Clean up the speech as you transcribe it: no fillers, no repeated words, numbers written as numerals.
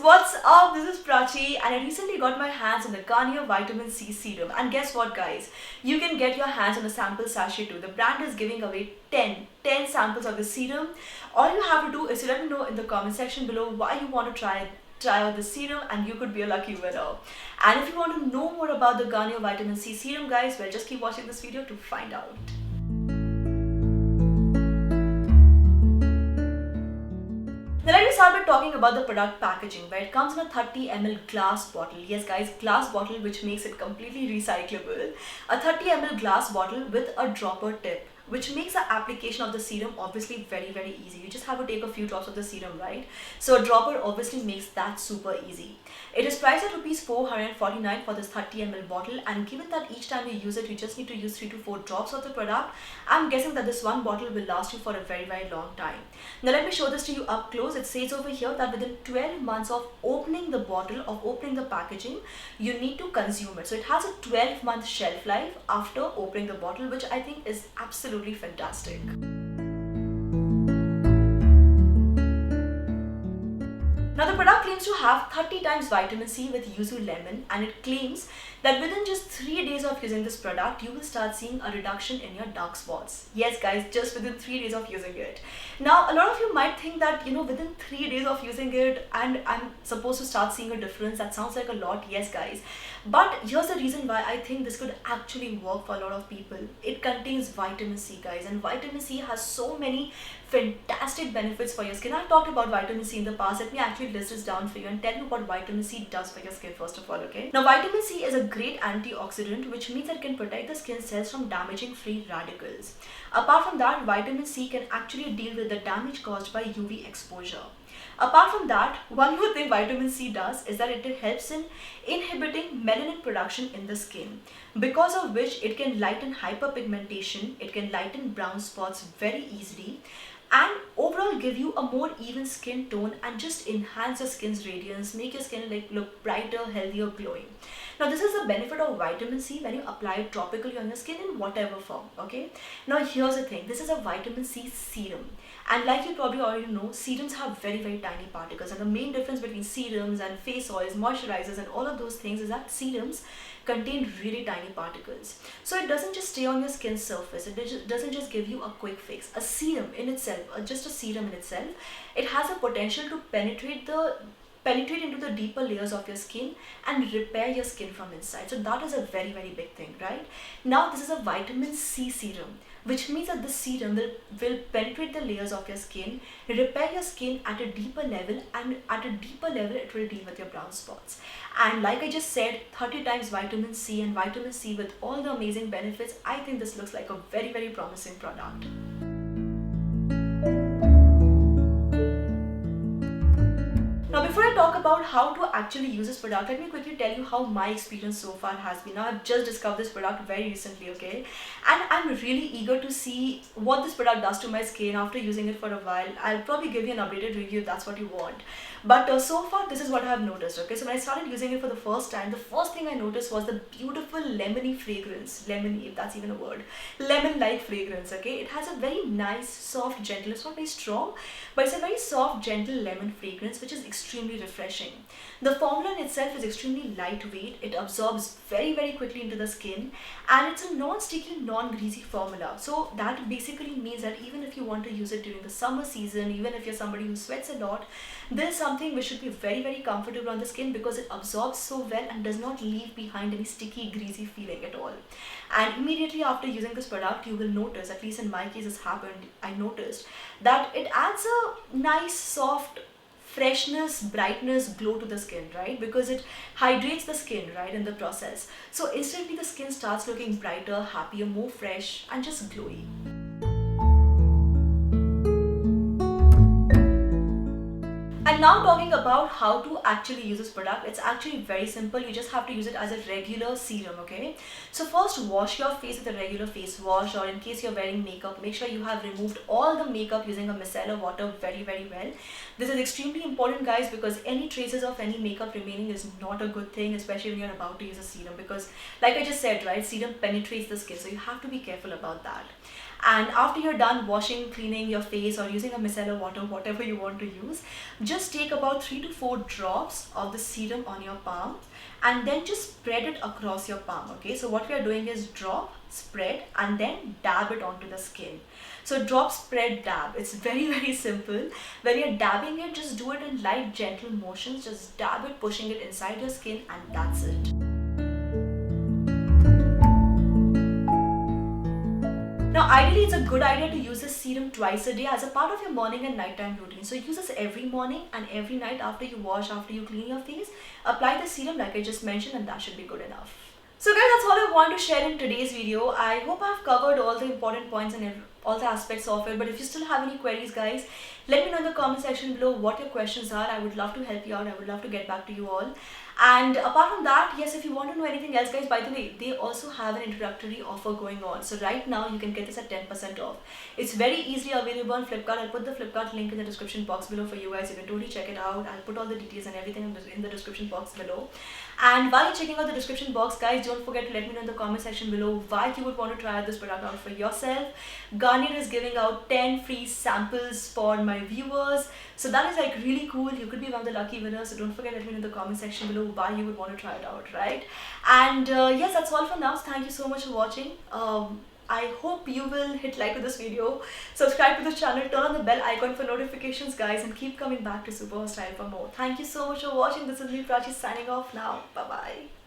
What's up? This is Prachi and I recently got my hands on the Garnier Vitamin C Serum. And guess what, guys? You can get your hands on a sample sachet too. The brand is giving away 10 samples of the serum. All you have to do is to let me know in the comment section below why you want to try out the serum, and you could be a lucky winner. And if you want to know more about the Garnier Vitamin C Serum, guys, well, just keep watching this video to find out. Now let me start by talking about the product packaging, where it comes in a 30 ml glass bottle. Yes guys, glass bottle, which makes it completely recyclable. A 30 ml glass bottle with a dropper tip, which makes the application of the serum obviously very easy. You just have to take a few drops of the serum, right? So a dropper obviously makes that super easy. It is priced at rupees 449 for this 30 ml bottle, and given that each time you use it, you just need to use 3 to 4 drops of the product, I'm guessing that this one bottle will last you for a very long time. Now let me show this to you up close. It says over here that within 12 months of opening the bottle, of opening the packaging, you need to consume it. So it has a 12-month shelf life after opening the bottle, which I think is absolutely fantastic. Now the product claims to have 30 times vitamin C with yuzu lemon, and it claims that within just 3 days of using this product, you will start seeing a reduction in your dark spots. Yes guys, just within 3 days of using it. Now a lot of you might think that, within 3 days of using it and I'm supposed to start seeing a difference. That sounds like a lot. Yes guys. But here's the reason why I think this could actually work for a lot of people. It contains vitamin C, guys, and vitamin C has so many fantastic benefits for your skin. I've talked about vitamin C in the past. Let me actually list this down for you and tell you what vitamin C does for your skin first of all, okay? Now vitamin C is a great antioxidant, which means it can protect the skin cells from damaging free radicals. Apart from that, vitamin C can actually deal with the damage caused by UV exposure. Apart from that, one more thing vitamin C does is that it helps in inhibiting melanin production in the skin, because of which it can lighten hyperpigmentation, it can lighten brown spots very easily, and overall give you a more even skin tone and just enhance your skin's radiance, make your skin look brighter, healthier, glowing. Now this is the benefit of vitamin C when you apply it topically on your skin in whatever form, okay? Now here's the thing, this is a vitamin C serum. And like you probably already know, serums have very tiny particles, and the main difference between serums and face oils, moisturizers and all of those things is that serums contain really tiny particles. So it doesn't just stay on your skin surface, it doesn't just give you a quick fix. A serum in itself, just a serum in itself, it has a potential to penetrate into the deeper layers of your skin and repair your skin from inside. So that is a very big thing, right? Now this is a vitamin C serum, which means that the serum will penetrate the layers of your skin, repair your skin at a deeper level, and at a deeper level it will deal with your brown spots. And like I just said, 30 times vitamin C, and vitamin C with all the amazing benefits, I think this looks like a very promising product. Now before I talk about how to actually use this product, let me quickly tell you how my experience so far has been. Now I've just discovered this product very recently, okay? And I'm really eager to see what this product does to my skin after using it for a while. I'll probably give you an updated review if that's what you want. But so far this is what I have noticed, okay? So when I started using it for the first time, the first thing I noticed was the beautiful lemony fragrance. Lemony, if that's even a word. Lemon-like fragrance, okay? It has a very nice, soft, gentle, it's not very strong, but it's a very soft, gentle lemon fragrance, which is extremely refreshing. The formula in itself is extremely lightweight, it absorbs very quickly into the skin, and it's a non-sticky, non-greasy formula. So that basically means that even if you want to use it during the summer season, even if you're somebody who sweats a lot, this is something which should be very comfortable on the skin, because it absorbs so well and does not leave behind any sticky, greasy feeling at all. And immediately after using this product, you will notice, at least in my case this happened, I noticed that it adds a nice, soft freshness, brightness, glow to the skin, right? Because it hydrates the skin, right, in the process. So instantly the skin starts looking brighter, happier, more fresh, and just glowy. And now talking about how to actually use this product, it's actually very simple. You just have to use it as a regular serum, okay? So first, wash your face with a regular face wash, or in case you're wearing makeup, make sure you have removed all the makeup using a micellar water very well. This is extremely important, guys, because any traces of any makeup remaining is not a good thing, especially when you're about to use a serum, because like I just said, right, serum penetrates the skin, so you have to be careful about that. And after you're done washing, cleaning your face or using a micellar water, whatever you want to use, just take about 3 to 4 drops of the serum on your palm and then just spread it across your palm. Okay, so what we are doing is drop, spread, and then dab it onto the skin. So drop, spread, dab. It's very, very simple. When you're dabbing it, just do it in light, gentle motions. Just dab it, pushing it inside your skin, and that's it. Now, ideally, it's a good idea to use this serum twice a day as a part of your morning and nighttime routine. So use this every morning and every night after you wash, after you clean your face. Apply the serum like I just mentioned, and that should be good enough. So guys, that's all I want to share in today's video. I hope I've covered all the important points and all the aspects of it. But if you still have any queries, guys, let me know in the comment section below what your questions are. I would love to help you out. I would love to get back to you all. And apart from that, yes, if you want to know anything else, guys, by the way, they also have an introductory offer going on. So right now you can get this at 10% off. It's very easily available on Flipkart. I'll put the Flipkart link in the description box below for you guys. You can totally check it out. I'll put all the details and everything in the description box below. And while you're checking out the description box, guys, don't forget to let me know in the comment section below why you would want to try out this product out for yourself. Garnier is giving out 10 free samples for my viewers. So that is like really cool. You could be one of the lucky winners. So don't forget to let me know in the comment section below why you would want to try it out, right? And yes, that's all for now. So thank you so much for watching. I hope you will hit like with this video, subscribe to the channel, turn on the bell icon for notifications, guys, and keep coming back to Super Style for more. Thank you so much for watching. This is me, Prachi, signing off now. Bye bye.